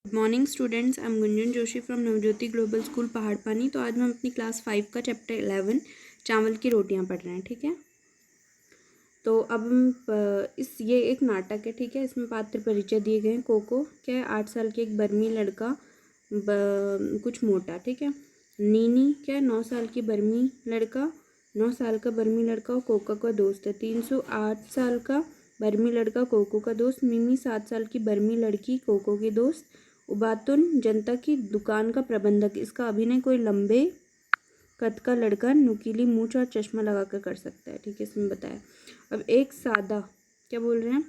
Good morning students, I am Gunjan Joshi from Navjyoti global school Paharpani. तो आज हम अपनी क्लास 5 का चैप्टर 11 चावल की रोटियां पढ़ रहे हैं। ठीक है, तो अब हम ये एक नाटक है। ठीक है, इसमें पात्र परिचय दिए गए हैं। कोको क्या है, 8 साल के एक बर्मी लड़का, कुछ मोटा। ठीक है, नीनी क्या है, 9 साल की बर्मी लड़का, 9 साल का बर्मी लड़का और कोको का दोस्त है। 308 साल का बर्मी लड़का कोको का दोस्त। मिमी 7 साल की बर्मी लड़की कोको की दोस्त। उबातुन जनता की दुकान का प्रबंधक। इसका अभिनय कोई लंबे कद का लड़का नुकीली मूंछ और चश्मा लगाकर कर सकता है। ठीक है, इसमें बताया। अब एक सादा, क्या बोल रहे हैं,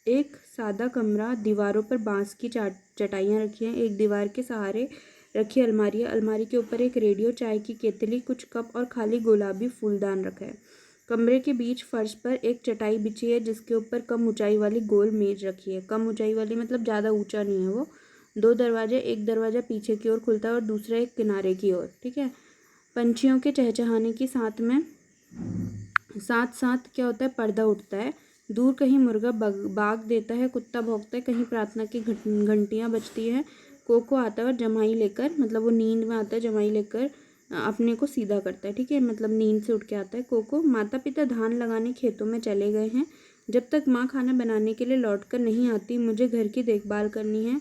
एक सादा कमरा, दीवारों पर बांस की चटाइयाँ रखी हैं। एक दीवार के सहारे रखी अलमारी है। अलमारी के ऊपर एक रेडियो, चाय की केतली, कुछ कप और खाली गुलाबी फूलदान रखा है। कमरे के बीच फर्श पर एक चटाई बिछी है जिसके ऊपर कम ऊंचाई वाली गोल मेज रखी है। कम ऊंचाई वाली मतलब ज़्यादा ऊंचा नहीं है वो। 2 दरवाजे, एक दरवाजा पीछे की ओर खुलता है और दूसरा एक किनारे की ओर। ठीक है, पंछियों के चहचहाने की साथ साथ क्या होता है, पर्दा उठता है। दूर कहीं मुर्गा बाग देता है, कुत्ता भौंकता है, कहीं प्रार्थना की घंटियाँ बजती है। कोको आता है और जमाई लेकर, मतलब वो नींद में आता है, जमाई लेकर अपने को सीधा करता है। ठीक है, मतलब नींद से उठ के आता है। कोको, माता पिता धान लगाने खेतों में चले गए हैं। जब तक माँ खाना बनाने के लिए लौट कर नहीं आती मुझे घर की देखभाल करनी है।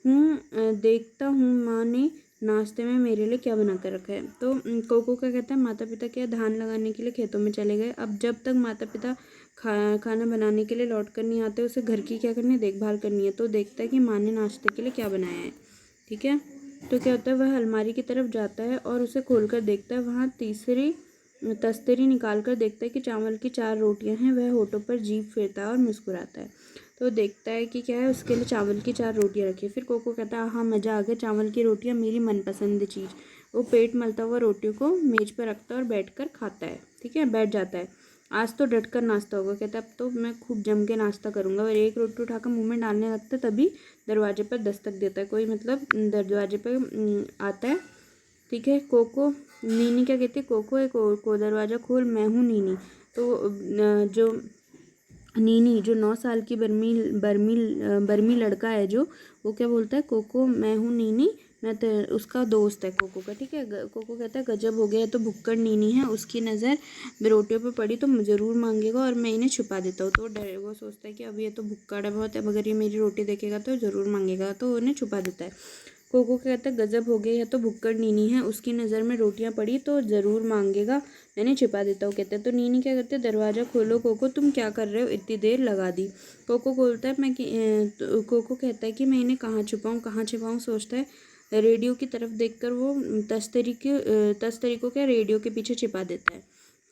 देखता हूँ माँ ने नाश्ते में मेरे लिए क्या बना कर रखा है। तो कोको क्या कहता है, माता पिता क्या धान लगाने के लिए खेतों में चले गए। अब जब तक माता पिता खाना बनाने के लिए लौट कर नहीं आते उसे घर की क्या करनी है, देखभाल करनी है। तो देखता है कि माँ ने नाश्ते के लिए क्या बनाया है। ठीक है, तो क्या होता है, वह अलमारी की तरफ जाता है और उसे खोल कर देखता है। वहाँ तीसरी तस्तरी निकाल कर देखता है कि चावल की 4 रोटियां हैं। वह होठों पर जीभ फेरता है और मुस्कुराता है। तो देखता है कि क्या है, उसके लिए चावल की 4 रोटियां रखी है। फिर कोको कहता है, हाँ मज़ा आ गया, चावल की रोटियां मेरी मनपसंद चीज़। वो पेट मलता हुआ रोटियों को मेज पर रखता है और बैठकर खाता है। ठीक है, बैठ जाता है। आज तो डट कर नाश्ता होगा, कहता है अब तो मैं खूब जम के नाश्ता करूँगा। और एक रोटी उठाकर मुंह में डालने लगता है तभी दरवाजे पर दस्तक देता है कोई, मतलब दरवाजे पर आता है। ठीक है, कोको, नीनी क्या कहती है, कोको को दरवाज़ा खोल, मैं हूँ नीनी। तो जो नीनी, जो 9 साल की बर्मी लड़का है, जो वो क्या बोलता है, कोको मैं हूँ नीनी, मैं उसका दोस्त है कोको का। ठीक है, कोको कहता है गजब हो गया, तो भुक्कड़ नीनी है, उसकी नज़र रोटियों पे पड़ी तो ज़रूर मांगेगा और मैं इन्हें छुपा देता हूँ। तो वो सोचता है कि अब ये तो भुक्कड़ है बहुत, अब अगर ये मेरी रोटी देखेगा तो ज़रूर मांगेगा, तो उन्हें छुपा देता है। कोको कहता है गजब हो गया, यह तो भुक्कड़ नीनी है, उसकी नज़र में रोटियां पड़ी तो ज़रूर मांगेगा, मैंने छिपा देता हूँ। कहते हैं तो नीनी क्या करते हैं, दरवाज़ा खोलो कोको, तुम क्या कर रहे हो, इतनी देर लगा दी। कोको बोलता है तो कोको कहता है कि मैं इन्हें कहाँ छुपाऊँ। सोचता है, रेडियो की तरफ देखकर वो तस्तरी को क्या रेडियो के पीछे छिपा देता है।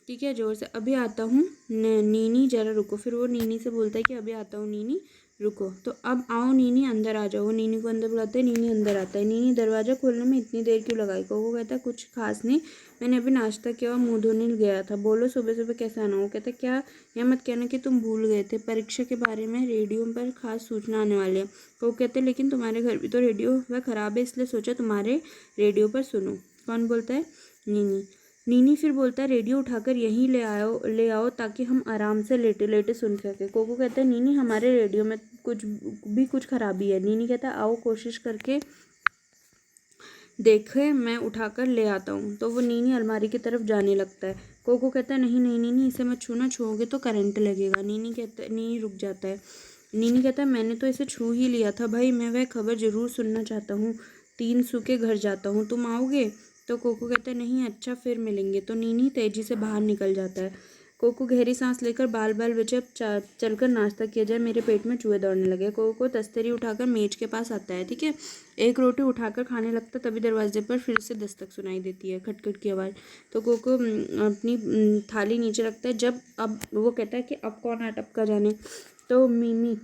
ठीक है, जोर से, अभी आता हूँ नीनी जरा रुको। फिर वो नीनी से बोलता है कि अभी आता हूँ नीनी रुको। तो अब आओ नीनी, अंदर आ जाओ। वो नीनी को अंदर बुलाते हैं, नीनी अंदर आता है। नीनी, दरवाज़ा खोलने में इतनी देर क्यों लगाई। कोको कहता है कुछ खास नहीं, मैंने अभी नाश्ता किया और मुँह धोने गया था। बोलो सुबह सुबह कैसे आना हो। कहता है क्या, यह मत कहना कि तुम भूल गए थे, परीक्षा के बारे में रेडियो पर खास सूचना आने वाली है। कोको कहते हैं लेकिन तुम्हारे घर भी तो रेडियो वह ख़राब है, इसलिए सोचा तुम्हारे रेडियो पर सुनूं। कौन बोलता है, नीनी। नीनी फिर बोलता है रेडियो उठाकर यहीं ले आओ ताकि हम आराम से लेटे लेटे सुन सके। कोको कहता है नीनी हमारे रेडियो में कुछ खराबी है। नीनी कहता है आओ कोशिश करके देखे, मैं उठाकर ले आता हूँ। तो वो नीनी अलमारी की तरफ जाने लगता है। कोको कहता है नहीं नहीं नीनी, इसे मत छूना, छूओगे तो करंट लगेगा। नीनी रुक जाता है। नीनी कहता है मैंने तो इसे छू ही लिया था भाई, मैं वह खबर ज़रूर सुनना चाहता हूँ, 300 के घर जाता हूँ, तुम आओगे। तो कोको कहता है नहीं, अच्छा फिर मिलेंगे। तो नीनी तेजी से बाहर निकल जाता है। कोको गहरी सांस लेकर बाल बचे अब चलकर नाश्ता किया जाए, मेरे पेट में चूहे दौड़ने लगे। कोको तस्तरी उठाकर मेज के पास आता है। ठीक है, एक रोटी उठाकर खाने लगता, तभी दरवाजे पर फिर से दस्तक सुनाई देती है, खटखट की आवाज़। तो कोको अपनी थाली नीचे रखता है। जब अब वो कहता है कि अब कौन है टपका जाने। तो मिमी,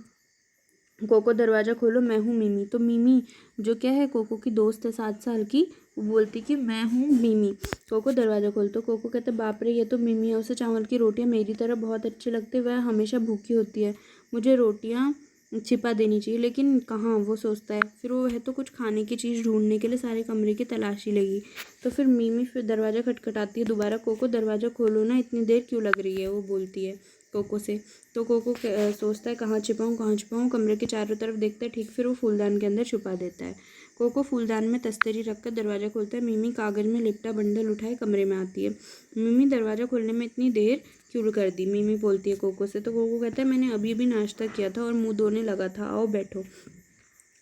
कोको दरवाज़ा खोलो, मैं हूँ मिमी। तो मिमी जो क्या है, कोको की दोस्त है 7 साल की, वो बोलती कि मैं हूँ मिमी। कोको दरवाज़ा खोल, तो कोको कहते बाप रे ये तो मिमी है, उसे चावल की रोटियाँ मेरी तरह बहुत अच्छी लगती है, वह हमेशा भूखी होती है, मुझे रोटियाँ छिपा देनी चाहिए, लेकिन कहाँ, वो सोचता है। फिर वो है तो कुछ खाने की चीज़ ढूंढने के लिए सारे कमरे की तलाशी लगी। तो फिर मिमी फिर दरवाज़ा खटखटाती है दोबारा। कोको दरवाज़ा खोलो ना, इतनी देर क्यों लग रही है, वो बोलती है। कोको से। तो कोको सोचता है कहाँ छिपाऊँ। कमरे के चारों तरफ देखता है, ठीक फिर वो फूलदान के अंदर छुपा देता है। कोको फूलदान में तस्तरी रखकर दरवाज़ा खोलता है। मिमी कागज़ में लिपटा बंडल उठाए कमरे में आती है। मिमी दरवाज़ा खोलने में इतनी देर क्यों कर दी, मिमी बोलती है कोको से। तो कोको कहता है मैंने अभी नाश्ता किया था और मुँह धोने लगा था, आओ बैठो।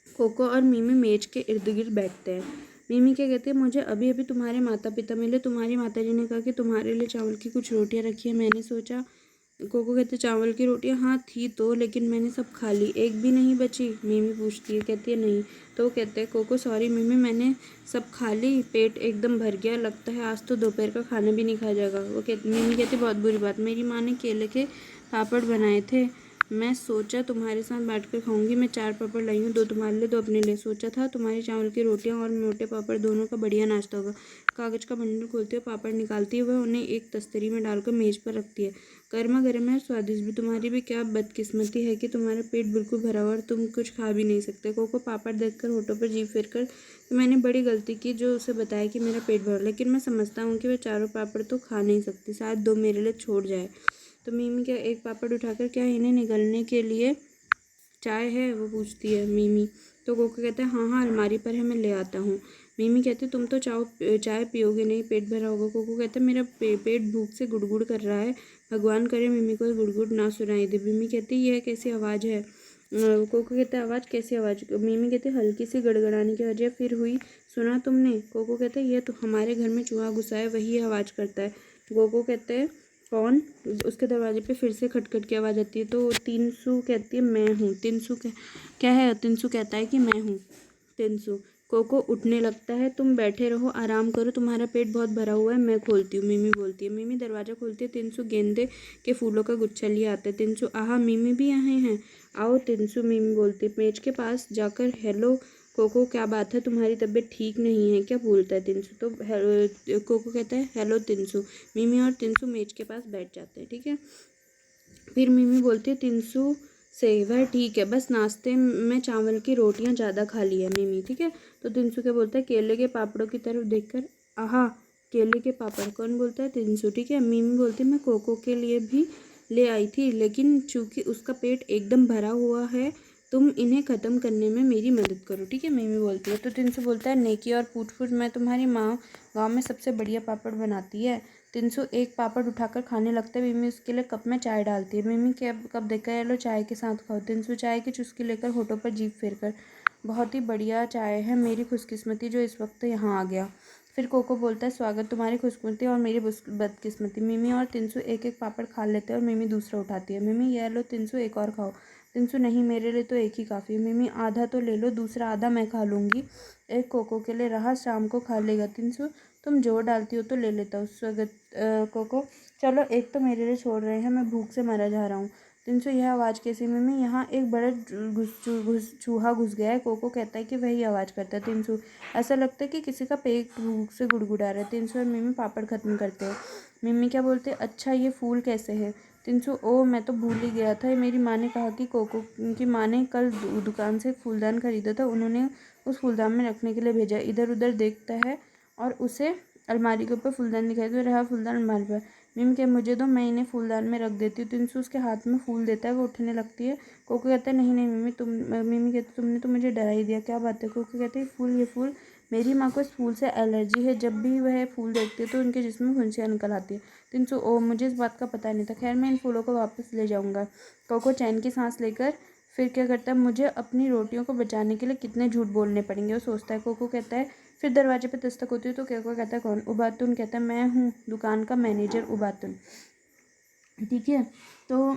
कोको और मिमी मेज के इर्द गिर्द बैठते हैं। मिमी क्या कहती है, मुझे अभी अभी तुम्हारे माता पिता मिले, तुम्हारी माताजी ने कहा कि तुम्हारे लिए चावल की कुछ रोटियां रखी है, मैंने सोचा। कोको कहते चावल की रोटियां हाँ थी तो, लेकिन मैंने सब खा ली, एक भी नहीं बची। मिमी पूछती है, कहती है नहीं। तो वो कहते हैं कोको सॉरी मिमी, मैंने सब खा ली, पेट एकदम भर गया, लगता है आज तो दोपहर का खाना भी नहीं खाया जाएगा। मिमी कहती बहुत बुरी बात, मेरी माँ ने केले के पापड़ बनाए थे, मैं सोचा तुम्हारे साथ बैठकर खाऊंगी। मैं 4 पापड़ लाई हूँ, 2 तुम्हारे लिए 2 अपने लिए। सोचा था तुम्हारी चावल की रोटियां और मोटे पापड़ दोनों का बढ़िया नाश्ता होगा। कागज़ का बंडल खोलती है, पापड़ निकालती है, वह उन्हें एक तस्तरी में डालकर मेज पर रखती है। गर्मा गर्म है, स्वादिष्ट भी। तुम्हारी भी क्या बदकिस्मती है कि तुम्हारा पेट बिल्कुल भरा हुआ और तुम कुछ खा भी नहीं सकते। कोको पापड़ देखकर होठों पर जीभ फेर कर, तो मैंने बड़ी गलती की जो उसे बताया कि मेरा पेट भरा, लेकिन मैं समझता हूँ कि वह 4 पापड़ तो खा नहीं सकती, शायद 2 मेरे लिए छोड़ जाए। तो मिमी क्या एक पापड़ उठाकर, क्या इन्हें निगलने के लिए चाय है, वो पूछती है मिमी। तो कोको कहता है हाँ हाँ अलमारी पर है, मैं ले आता हूँ। मिमी कहती है तुम तो चाय पियोगे नहीं, पेट भरा होगा। कोको कहता है मेरा पेट भूख से गुड़गुड़ कर रहा है, भगवान करे मिमी को गुड़गुड़ ना सुनाई दे। मिमी कहती है यह कैसी आवाज़ है। कोको कहता है आवाज़ कैसी आवाज़। मिमी कहती है हल्की सी गड़गड़ाने की वजह फिर हुई, सुना तुमने। कोको कहता है यह तो हमारे घर में चूहा घुसा है, वही आवाज़ करता है। कोको कहते हैं कौन। उसके दरवाजे पे फिर से खटखट की आवाज़ आती है। तो तिनसु कहती है मैं हूँ। तिनसु क्या है, तिनसु कहता है कि मैं हूँ तिनसु। कोको उठने लगता है, तुम बैठे रहो, आराम करो, तुम्हारा पेट बहुत भरा हुआ है, मैं खोलती हूँ, मिमी बोलती है। मिमी दरवाज़ा खोलती है, तिनसु गेंदे के फूलों का गुच्छा लिए आता है। तिनसु आहा मिमी भी यहाँ हैं, आओ तिनसु, मिमी बोलती है। मेज के पास जाकर हेलो कोको क्या बात है, तुम्हारी तबीयत ठीक नहीं है क्या, बोलता है तिनसु। तो कोको कहता है हेलो तिनसु। मिमी और तिनसु मेज के पास बैठ जाते हैं, ठीक है। फिर मिमी बोलती है तिनसु से, वह ठीक है, बस नाश्ते में चावल की रोटियां ज़्यादा खा ली है मिमी, ठीक है। तो तिनसु क्या बोलता है, केले के पापड़ों की तरफ देखकर, आहा केले के पापड़, कौन बोलता है, तिनसु, ठीक है। मिमी बोलती है मैं कोको के लिए भी ले आई थी, लेकिन चूंकि उसका पेट एकदम भरा हुआ है, तुम इन्हें ख़त्म करने में मेरी मदद करो, ठीक है, मिमी बोलती है। तो तिनसु बोलता है नेकी और पूछ पूछ, मैं तुम्हारी माँ गाँव में सबसे बढ़िया पापड़ बनाती है। तिनसु एक पापड़ उठाकर खाने लगता है। मिमी उसके लिए कप में चाय डालती है। मिमी के कप देकर, ये लो चाय के साथ खाओ। तिनसु चाय की चुस्की लेकर होठों पर जीभ फेर कर, बहुत ही बढ़िया चाय है, मेरी खुशकिस्मती जो इस वक्त यहाँ आ गया। फिर कोको बोलता है स्वागत तुम्हारी खुशकिस्मती और मेरी बदकिस्मती। मिमी और तिनसु एक एक पापड़ खा लेते हैं और मिमी दूसरा उठाती है। मिमी यह लो तिनसु एक और खाओ। तिनसु नहीं मेरे लिए तो एक ही काफ़ी है। मिमी आधा तो ले लो, दूसरा आधा मैं खा लूँगी, एक कोको के लिए रहा, शाम को खा लेगा। तिनसु तुम जोर डालती हो तो ले लेता हूँ। स्वागत कोको चलो एक तो मेरे लिए छोड़ रहे हैं, मैं भूख से मरा जा रहा हूँ। तिनसु यह आवाज़ कैसी। मिमी यहाँ एक बड़ा चूहा घुस गया है। कोको कहता है कि वही आवाज़ करता है। तिनसु ऐसा लगता है कि किसी का पेट भूख से गुड़गुड़ा रहा है। तिनसु और मिमी पापड़ खत्म करते हैं। मिमी क्या बोलते हैं, अच्छा ये फूल कैसे हैं। तिनसु ओ मैं तो भूल ही गया था, मेरी माँ ने कहा कि कोको की माँ ने कल दुकान से एक फूलदान खरीदा था, उन्होंने उस फूलदान में रखने के लिए भेजा। इधर उधर देखता है और उसे अलमारी के ऊपर फूलदान दिखाई दे रहा, फूलदान अलमारी पर। मिमी क्या मुझे दो, मैं इन्हें फूलदान में रख देती हूँ। तिनसु उसके हाथ में फूल देता है, वो उठने लगती है। कोको कहता है नहीं नहीं मिमी कहती तुमने तो मुझे डरा ही दिया, क्या बात है। कोको कहते हैं फूल, ये फूल, मेरी माँ को इस फूल से एलर्जी है, जब भी वह फूल देखती है तो उनके जिस्म में फुंसियाँ निकल आती है। तिनसु ओ मुझे इस बात का पता नहीं था, खैर मैं इन फूलों को वापस ले जाऊँगा। कोको चैन की सांस लेकर फिर क्या करता है, मुझे अपनी रोटियों को बचाने के लिए कितने झूठ बोलने पड़ेंगे, वो सोचता है। कोको कहता है फिर दरवाजे पे दस्तक होती है तो कोको कहता है कौन। उबातुन कहता है मैं हूँ दुकान का मैनेजर उबातुन, ठीक है। तो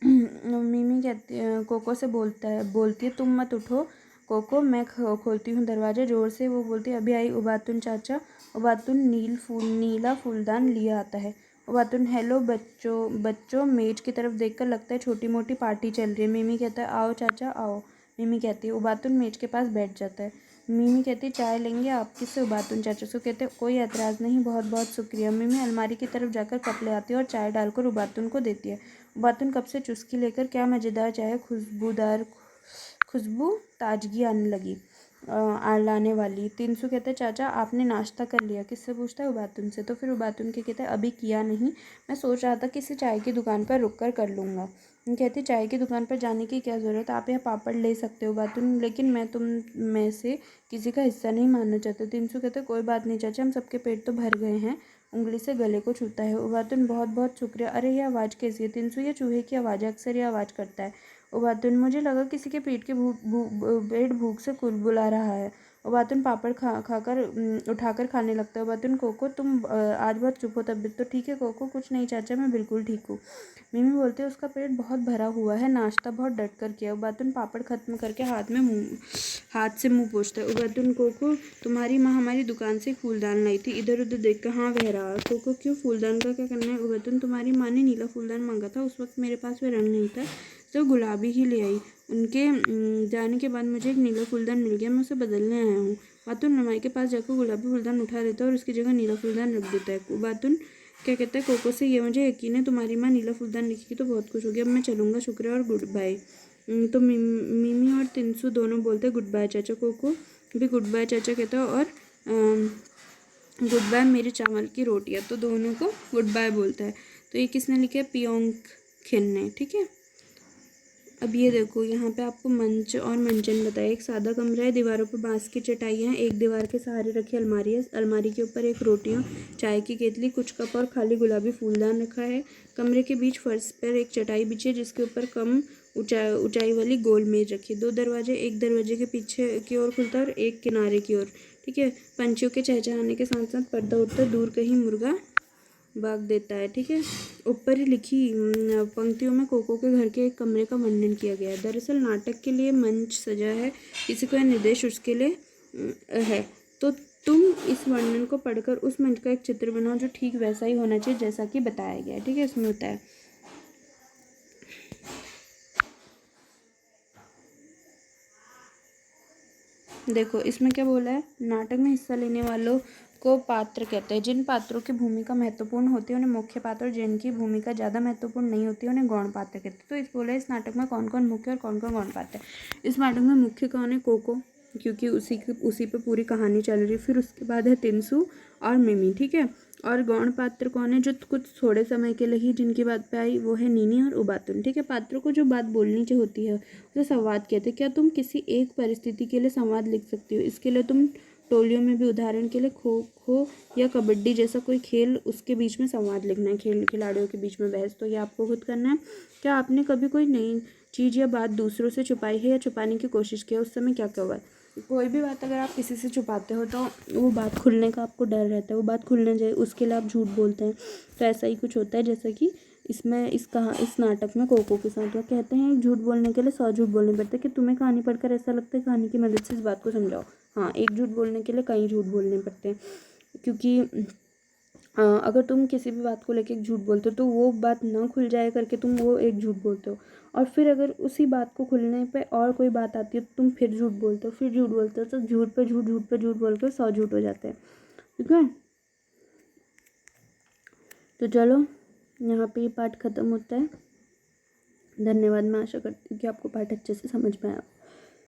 मिमी कहती कोको से बोलती है तुम मत उठो कोको, मैं खोलती हूँ दरवाज़ा ज़ोर से। वो बोलती है अभी आई उबातुन चाचा। उबातुन नीला फूलदान लिया आता है। उबातुन हेलो बच्चों मेज की तरफ देखकर लगता है छोटी मोटी पार्टी चल रही है। मिमी कहता है आओ चाचा आओ। मिमी कहती है। उबातुन मेज के पास बैठ जाता है। मिमी कहती है चाय लेंगे आप किससे। उबातुन चाचा से कहते हैं कोई ऐतराज़ नहीं, बहुत बहुत शुक्रिया। मिमी अलमारी की तरफ जाकर कप ले आती है और चाय डालकर उबातुन को देती है। उबातुन कप से चुस्की लेकर क्या मज़ेदार चाय है, खुशबू ताजगी आने लगी। लाने वाली। तिनसु कहते हैं चाचा आपने नाश्ता कर लिया? किससे पूछता है? उबातुन से। तो फिर उबातुन के कहते हैं अभी किया नहीं, मैं सोच रहा था किसी चाय की दुकान पर रुक कर लूँगा। कहती चाय की दुकान पर जाने की क्या ज़रूरत, आप यहाँ पापड़ ले सकते हो उबातुन, लेकिन मैं तुम में से किसी का हिस्सा नहीं मानना चाहता। तिनसु कहते कोई बात नहीं चाचा, हम सबके पेट तो भर गए हैं। उंगली से गले को छूता है। उबातुन बहुत बहुत शुक्रिया। अरे ये आवाज़ कैसी है? तिनसु ये चूहे की आवाज़ है, अक्सर ये आवाज़ करता है। उबातुन मुझे लगा किसी के पेट भूख से बुला रहा है। उबातुन पापड़ खाकर उठाकर खाने लगता है। उबातुन कोको तुम आज बहुत चुप हो, तबीयत तो ठीक है? कोको कुछ नहीं चाचा, मैं बिल्कुल ठीक हूँ। मिमी बोलते हैं उसका पेट बहुत भरा हुआ है, नाश्ता बहुत डट कर किया। उबातुन पापड़ खत्म करके हाथ से मुंह पोंछता है। उबातुन कोको तुम्हारी माँ हमारी दुकान से फूलदान लाई थी। इधर उधर देख कर हाँ वह रहा। कोको क्यों, फूलदान का क्या करना है? उबातुन तुम्हारी माँ ने नीला फूलदान मांगा था, उस वक्त मेरे पास वह रंग नहीं था तो गुलाबी ही ले आई। उनके जाने के बाद मुझे एक नीला फूलदान मिल गया, मैं उसे बदलने आया हूँ। बातुन रमाई के पास जाकर गुलाबी फूलदान उठा लेता है और उसकी जगह नीला फूलदान रख देता है। बातुन क्या कहता है कोको से, ये मुझे यकीन है तुम्हारी माँ नीला फूलदान लिखेगी तो बहुत खुश होगी। अब मैं चलूँगा, शुक्रिया और गुड बाय। तो मिमी और तिनसु दोनों बोलते हैं गुड बाय चाचा। कोको भी गुड बाय चाचा कहता है और गुड बाय मेरी चावल की रोटियाँ। तो दोनों को गुड बाय बोलता है। तो ये किसने लिखा है? पियोंग खिन ने, ठीक है। अब ये देखो यहाँ पे आपको मंच और मंचन बताया। एक सादा कमरा है, दीवारों पर बांस की चटाइयाँ हैं, एक दीवार के सहारे रखी अलमारी है, अलमारी के ऊपर एक रोटियाँ, चाय की केतली, कुछ कप और खाली गुलाबी फूलदान रखा है। कमरे के बीच फर्श पर एक चटाई बिछी है जिसके ऊपर कम ऊंचाई वाली गोल मेज रखी। दो दरवाजे, एक दरवाजे के पीछे की ओर खुलता है और एक किनारे की ओर, ठीक है। पंछियों के चहचहाने के साथ साथ पर्दा उठता है, दूर कहीं मुर्गा भाग देता है, ठीक है। ऊपर लिखी पंक्तियों में कोको के घर के एक कमरे का वर्णन किया गया है। दरअसल नाटक के लिए मंच सजा है, किसी को यह निर्देश उसके लिए है। तो तुम इस वर्णन को पढ़कर उस मंच का एक चित्र बनाओ जो ठीक वैसा ही होना चाहिए जैसा कि बताया गया है, ठीक है। इसमें होता है देखो इसमें क्या बोला है, नाटक में हिस्सा लेने वालों को पात्र कहते हैं। जिन पात्रों की भूमिका महत्वपूर्ण होती है उन्हें मुख्य पात्र, और जिनकी भूमिका ज़्यादा महत्वपूर्ण नहीं होती है उन्हें गौण पात्र कहते हैं। तो इस बोला इस नाटक में कौन कौन मुख्य और कौन कौन गौण पात्र है। इस नाटक में मुख्य कौन है? कोको, क्योंकि उसी पे पूरी कहानी चल रही है। फिर उसके बाद है तिनसु और मिमी, ठीक है। और गौण पात्र कौन है? जो कुछ थोड़े समय के लिए ही जिनकी बात पे आई, वो है नीनी और उबातुन, ठीक है। पात्रों को जो बात बोलनी चाहिए होती है उसे संवाद कहते हैं। क्या तुम किसी एक परिस्थिति के लिए संवाद लिख सकती हो? इसके लिए तुम टोलियों में भी, उदाहरण के लिए खो खो या कबड्डी जैसा कोई खेल, उसके बीच में संवाद लिखना है, खेल खिलाड़ियों के बीच में बहस, तो ये आपको खुद करना है। क्या आपने कभी कोई नई चीज़ या बात दूसरों से छुपाई है या छुपाने की कोशिश की है? उस समय क्या क्या हुआ है? कोई भी बात अगर आप किसी से छुपाते हो तो वो बात खुलने का आपको डर रहता है, वो बात खुलने जाए उसके लिए आप झूठ बोलते हैं। तो ऐसा ही कुछ होता है जैसा कि इसमें इस नाटक में कोको के साथ वो कहते हैं झूठ बोलने के लिए 100 झूठ बोलने पड़ते हैं। कि तुम्हें कहानी पढ़कर ऐसा लगता है कहानी की मदद से इस बात को समझाओ? हाँ, एक झूठ बोलने के लिए कई झूठ बोलने पड़ते हैं, क्योंकि अगर तुम किसी भी बात को लेकर एक झूठ बोलते हो तो वो बात ना खुल जाए करके तुम वो एक झूठ बोलते हो, और फिर अगर उसी बात को खुलने पे और कोई बात आती है तो तुम फिर झूठ बोलते हो, फिर झूठ बोलते हो, तो झूठ पे झूठ, झूठ पे झूठ बोल के 100 झूठ हो जाते हैं, ठीक है। तो चलो यहाँ पे ये पाठ ख़त्म होता है। धन्यवाद। मैं आशा करती हूँ कि आपको पाठ अच्छे से समझ में आया।